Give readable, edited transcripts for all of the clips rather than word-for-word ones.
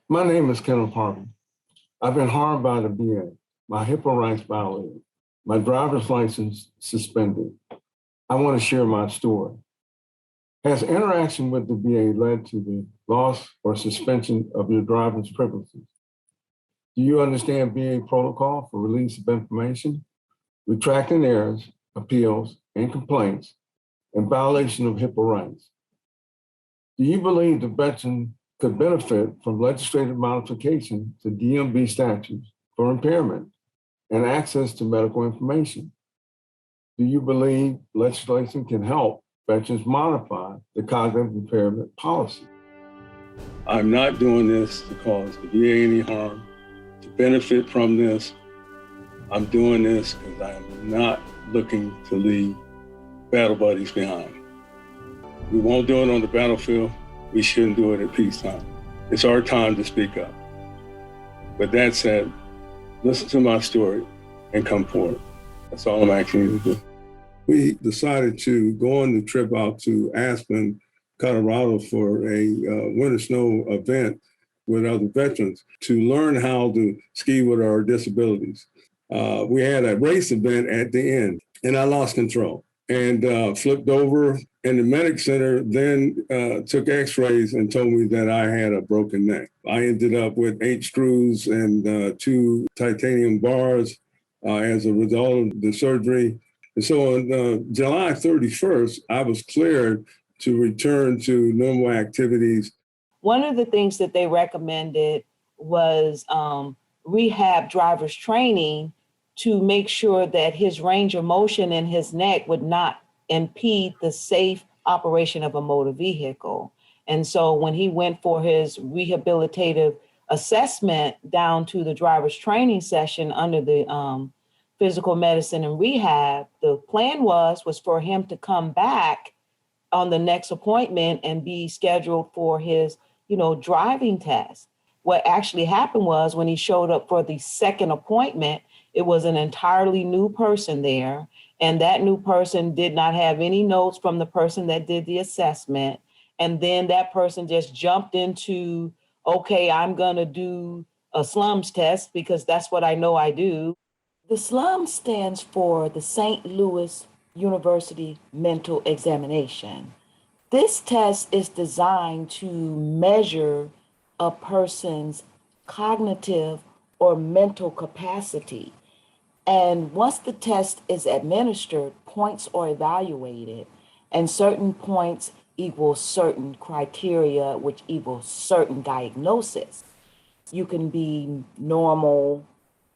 My name is Kenneth Harvey. I've been harmed by the VA, my HIPAA rights violated, my driver's license suspended. I want to share my story. Has interaction with the VA led to the loss or suspension of your driver's privileges? Do you understand VA protocol for release of information, retracting errors, appeals, and complaints, and violation of HIPAA rights? Do you believe the veteran could benefit from legislative modification to DMV statutes for impairment and access to medical information? Do you believe legislation can help veterans modify the cognitive impairment policy? I'm not doing this to cause the VA any harm, to benefit from this. I'm doing this because I am not looking to leave battle buddies behind. We won't do it on the battlefield. We shouldn't do it at peacetime. It's our time to speak up. But that said, listen to my story and come forward. That's all I'm asking you to do. We decided to go on the trip out to Aspen, Colorado for a winter snow event with other veterans to learn how to ski with our disabilities. We had a race event at the end and I lost control and flipped over. And the medic center then took x-rays and told me that I had a broken neck. I ended up with 8 screws and 2 titanium bars as a result of the surgery. And so on July 31st, I was cleared to return to normal activities. One of the things that they recommended was rehab driver's training to make sure that his range of motion in his neck would not impede the safe operation of a motor vehicle. And so when he went for his rehabilitative assessment down to the driver's training session under the physical medicine and rehab, the plan was for him to come back on the next appointment and be scheduled for his, driving test. What actually happened was when he showed up for the second appointment, it was an entirely new person there. And that new person did not have any notes from the person that did the assessment. And then that person just jumped into, okay, I'm gonna do a SLUMS test because that's what I know I do. The SLUMS stands for the St. Louis University Mental Examination. This test is designed to measure a person's cognitive or mental capacity. And once the test is administered, points are evaluated, and certain points equal certain criteria, which equals certain diagnosis. You can be normal,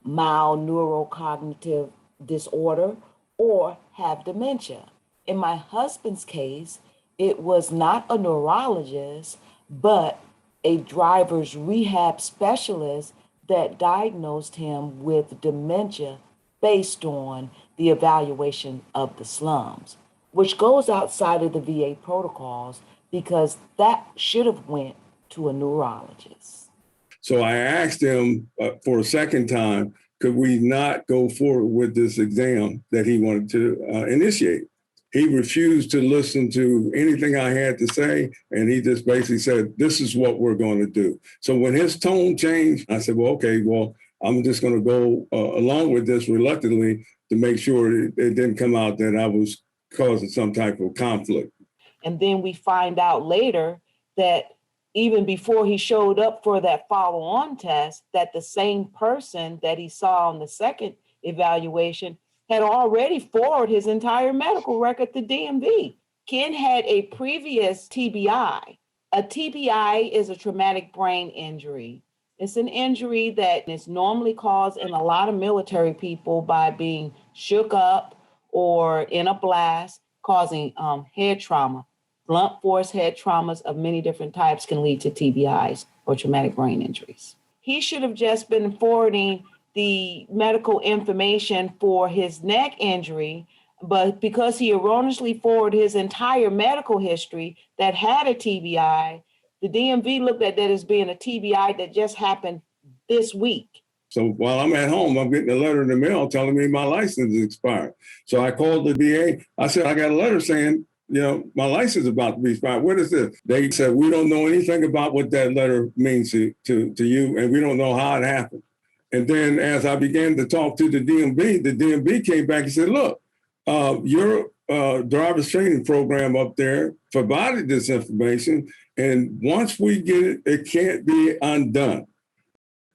mild neurocognitive disorder, or have dementia. In my husband's case, it was not a neurologist, but a driver's rehab specialist that diagnosed him with dementia based on the evaluation of the SLUMS, which goes outside of the VA protocols because that should have went to a neurologist. So I asked him for a second time, could we not go forward with this exam that he wanted to initiate? He refused to listen to anything I had to say, and he just basically said, this is what we're going to do. So when his tone changed, I said, I'm just going to go along with this reluctantly to make sure it didn't come out that I was causing some type of conflict. And then we find out later that even before he showed up for that follow-on test, that the same person that he saw on the second evaluation had already forwarded his entire medical record to DMV. Ken had a previous TBI. A TBI is a traumatic brain injury. It's an injury that is normally caused in a lot of military people by being shook up or in a blast, causing head trauma. Blunt force head traumas of many different types can lead to TBIs or traumatic brain injuries. He should have just been forwarding the medical information for his neck injury, but because he erroneously forwarded his entire medical history that had a TBI, the DMV looked at that as being a TBI that just happened this week. So while I'm at home, I'm getting a letter in the mail telling me my license is expired. So I called the VA. I said, I got a letter saying my license is about to be expired. What is this? They said, we don't know anything about what that letter means to you, and we don't know how it happened. And then as I began to talk to the DMV came back and said, look, your driver's training program up there provided this information. And once we get it, it can't be undone.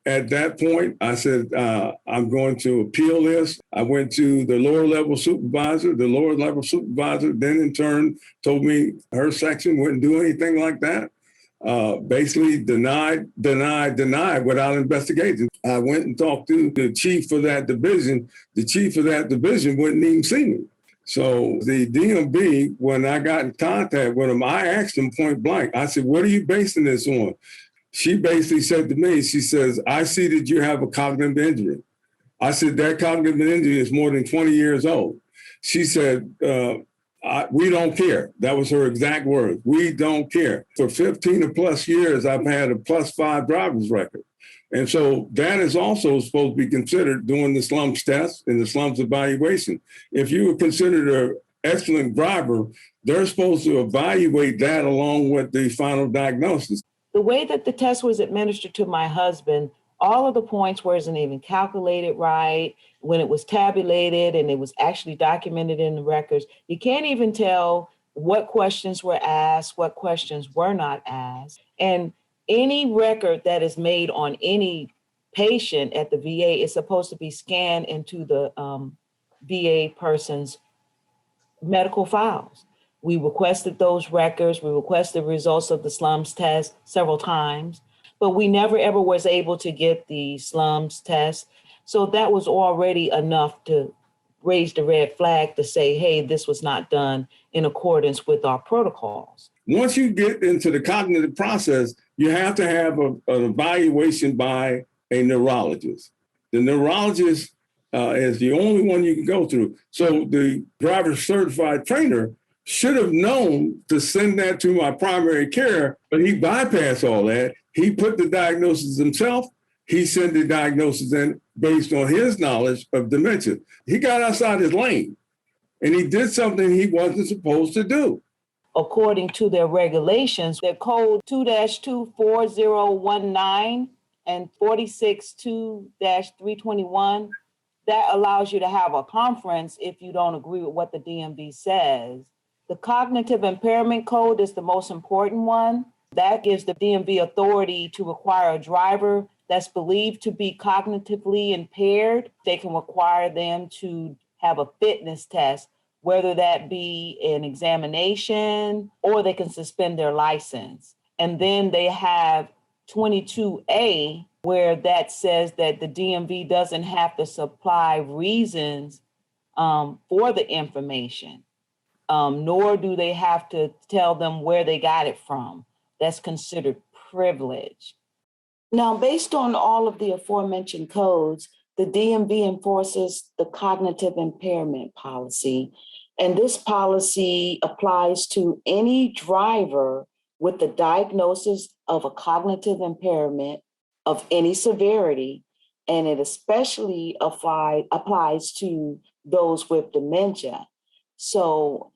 At that point, I said, I'm going to appeal this. I went to the lower level supervisor. The lower level supervisor then in turn told me her section wouldn't do anything like that. Basically denied without investigation. I went and talked to the chief of that division. The chief of that division wouldn't even see me. So the DMV, when I got in contact with him, I asked him point blank, I said, what are you basing this on? She basically said to me, she says, I see that you have a cognitive injury. I said, that cognitive injury is more than 20 years old. She said, we don't care. That was her exact word. We don't care. For 15 or plus years, I've had a +5 driver's record. And so that is also supposed to be considered during the slums test and the slums evaluation. If you were considered an excellent driver, they're supposed to evaluate that along with the final diagnosis. The way that the test was administered to my husband, all of the points wasn't even calculated right. When it was tabulated and it was actually documented in the records, you can't even tell what questions were asked, what questions were not asked. And any record that is made on any patient at the VA is supposed to be scanned into the VA person's medical files. We requested those records. We requested results of the slums test several times, but we never ever was able to get the slums test. So that was already enough to raise the red flag to say, hey, this was not done in accordance with our protocols. Once you get into the cognitive process, you have to have an evaluation by a neurologist. The neurologist is the only one you can go through. So the driver's certified trainer should have known to send that to my primary care, but he bypassed all that. He put the diagnosis himself. He sent the diagnosis in based on his knowledge of dementia. He got outside his lane and he did something he wasn't supposed to do. According to their regulations, their code 2-24019 and 462-321, that allows you to have a conference if you don't agree with what the DMV says. The cognitive impairment code is the most important one. That gives the DMV authority to require a driver that's believed to be cognitively impaired. They can require them to have a fitness test, whether that be an examination or they can suspend their license. And then they have 22A, where that says that the DMV doesn't have to supply reasons for the information. Nor do they have to tell them where they got it from. That's considered privilege. Now, based on all of the aforementioned codes, the DMV enforces the cognitive impairment policy. And this policy applies to any driver with the diagnosis of a cognitive impairment of any severity. And it especially applies to those with dementia. So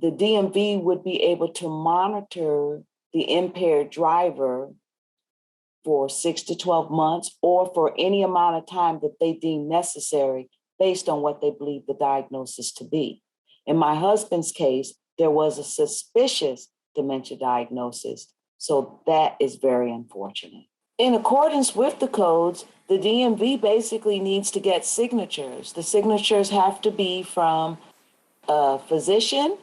the DMV would be able to monitor the impaired driver for 6 to 12 months or for any amount of time that they deem necessary based on what they believe the diagnosis to be. In my husband's case, there was a suspicious dementia diagnosis. So that is very unfortunate. In accordance with the codes, the DMV basically needs to get signatures. The signatures have to be from a physician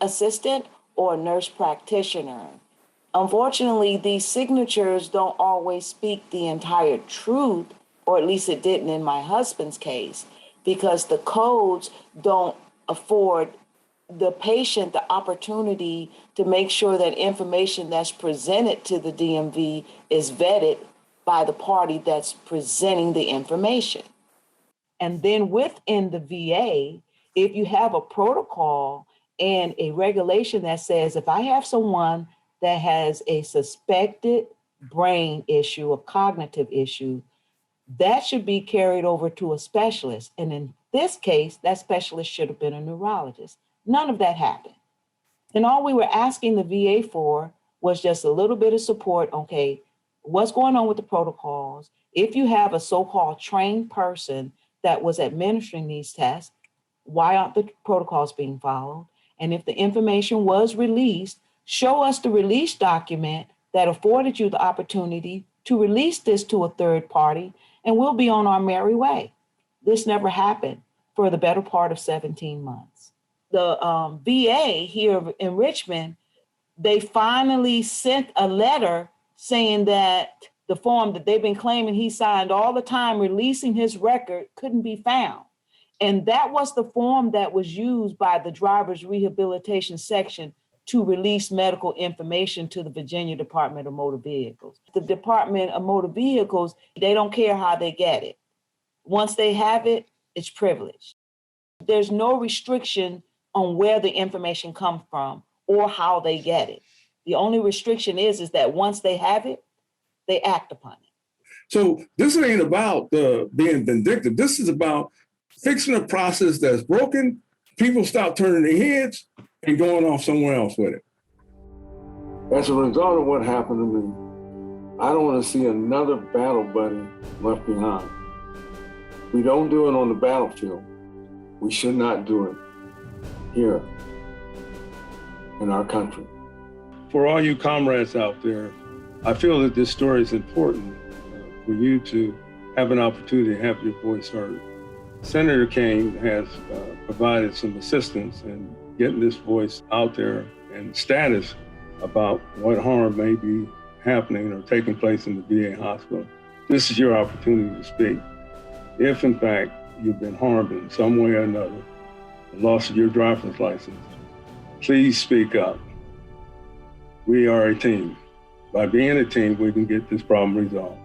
assistant, or a nurse practitioner. Unfortunately, these signatures don't always speak the entire truth, or at least it didn't in my husband's case, because the codes don't afford the patient the opportunity to make sure that information that's presented to the DMV is vetted by the party that's presenting the information. And then within the VA, if you have a protocol and a regulation that says, if I have someone that has a suspected brain issue, a cognitive issue, that should be carried over to a specialist. And in this case, that specialist should have been a neurologist. None of that happened. And all we were asking the VA for was just a little bit of support. Okay, what's going on with the protocols? If you have a so-called trained person that was administering these tests, why aren't the protocols being followed? And if the information was released, show us the release document that afforded you the opportunity to release this to a third party, and we'll be on our merry way. This never happened for the better part of 17 months. The VA here in Richmond, they finally sent a letter saying that the form that they've been claiming he signed all the time, releasing his record, couldn't be found. And that was the form that was used by the driver's rehabilitation section to release medical information to the Virginia Department of Motor Vehicles. The Department of Motor Vehicles, they don't care how they get it. Once they have it, it's privileged. There's no restriction on where the information comes from or how they get it. The only restriction is that once they have it, they act upon it. So this ain't about being vindictive. This is about fixing a process that's broken. People stop turning their heads and going off somewhere else with it. As a result of what happened to me, I don't want to see another battle buddy left behind. We don't do it on the battlefield. We should not do it here in our country. For all you comrades out there, I feel that this story is important for you to have an opportunity to have your voice heard. Senator King has provided some assistance in getting this voice out there and status about what harm may be happening or taking place in the VA hospital. This is your opportunity to speak. If in fact you've been harmed in some way or another, the loss of your driver's license, please speak up. We are a team. By being a team, we can get this problem resolved.